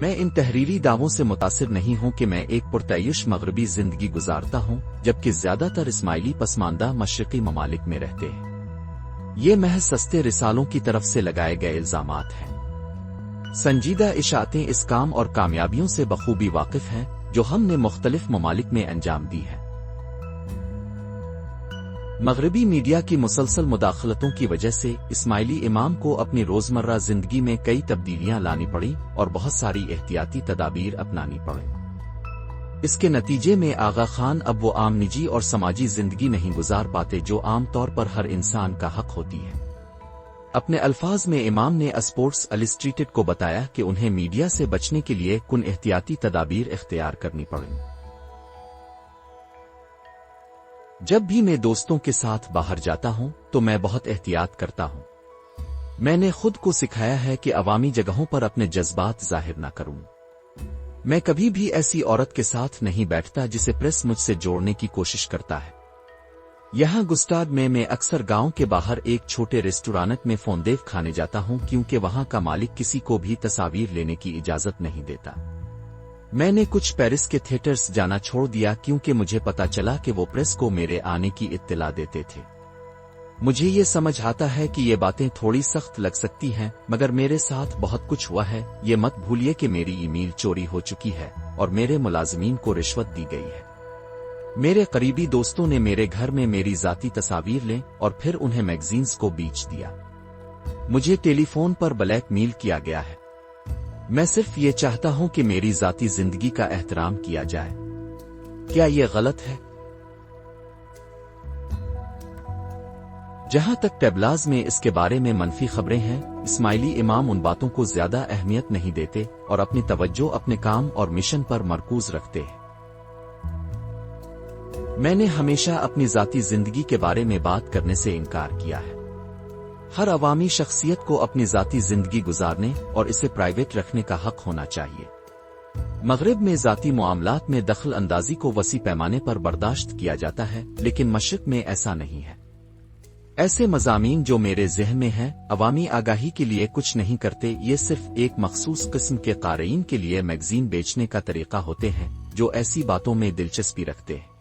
میں ان تحریری دعووں سے متاثر نہیں ہوں کہ میں ایک پرتعیش مغربی زندگی گزارتا ہوں، جبکہ زیادہ تر اسماعیلی پسماندہ مشرقی ممالک میں رہتے ہیں۔ یہ محض سستے رسالوں کی طرف سے لگائے گئے الزامات ہیں۔ سنجیدہ اشاعتیں اس کام اور کامیابیوں سے بخوبی واقف ہیں جو ہم نے مختلف ممالک میں انجام دی ہے۔ مغربی میڈیا کی مسلسل مداخلتوں کی وجہ سے اسماعیلی امام کو اپنی روزمرہ زندگی میں کئی تبدیلیاں لانی پڑیں اور بہت ساری احتیاطی تدابیر اپنانی پڑیں۔ اس کے نتیجے میں آغا خان اب وہ عام نجی اور سماجی زندگی نہیں گزار پاتے جو عام طور پر ہر انسان کا حق ہوتی ہے۔ اپنے الفاظ میں امام نے اسپورٹس السٹریٹڈ کو بتایا کہ انہیں میڈیا سے بچنے کے لیے کن احتیاطی تدابیر اختیار کرنی پڑیں۔ جب بھی میں دوستوں کے ساتھ باہر جاتا ہوں تو میں بہت احتیاط کرتا ہوں۔ میں نے خود کو سکھایا ہے کہ عوامی جگہوں پر اپنے جذبات ظاہر نہ کروں۔ میں کبھی بھی ایسی عورت کے ساتھ نہیں بیٹھتا جسے پریس مجھ سے جوڑنے کی کوشش کرتا ہے۔ یہاں گسٹاڈ میں اکثر گاؤں کے باہر ایک چھوٹے ریسٹورانٹ میں فوندیو کھانے جاتا ہوں کیونکہ وہاں کا مالک کسی کو بھی تصاویر لینے کی اجازت نہیں دیتا۔ میں نے کچھ پیرس کے تھیٹرز جانا چھوڑ دیا کیونکہ مجھے پتا چلا کہ وہ پریس کو میرے آنے کی اطلاع دیتے تھے۔ مجھے یہ سمجھ آتا ہے کہ یہ باتیں تھوڑی سخت لگ سکتی ہیں، مگر میرے ساتھ بہت کچھ ہوا ہے۔ یہ مت بھولیے کہ میری ای میل چوری ہو چکی ہے اور میرے ملازمین کو رشوت دی گئی ہے۔ میرے قریبی دوستوں نے میرے گھر میں میری ذاتی تصاویر لیں اور پھر انہیں میگزینز کو بیچ دیا۔ مجھے ٹیلی فون پر بلیک میل کیا گیا ہے۔ میں صرف یہ چاہتا ہوں کہ میری ذاتی زندگی کا احترام کیا جائے۔ کیا یہ غلط ہے؟ جہاں تک ٹیبلاز میں اس کے بارے میں منفی خبریں ہیں، اسماعیلی امام ان باتوں کو زیادہ اہمیت نہیں دیتے اور اپنی توجہ اپنے کام اور مشن پر مرکوز رکھتے ہیں۔ میں نے ہمیشہ اپنی ذاتی زندگی کے بارے میں بات کرنے سے انکار کیا ہے۔ ہر عوامی شخصیت کو اپنی ذاتی زندگی گزارنے اور اسے پرائیویٹ رکھنے کا حق ہونا چاہیے۔ مغرب میں ذاتی معاملات میں دخل اندازی کو وسیع پیمانے پر برداشت کیا جاتا ہے، لیکن مشرق میں ایسا نہیں ہے۔ ایسے مضامین جو میرے ذہن میں ہیں عوامی آگاہی کے لیے کچھ نہیں کرتے، یہ صرف ایک مخصوص قسم کے قارئین کے لیے میگزین بیچنے کا طریقہ ہوتے ہیں جو ایسی باتوں میں دلچسپی رکھتے ہیں۔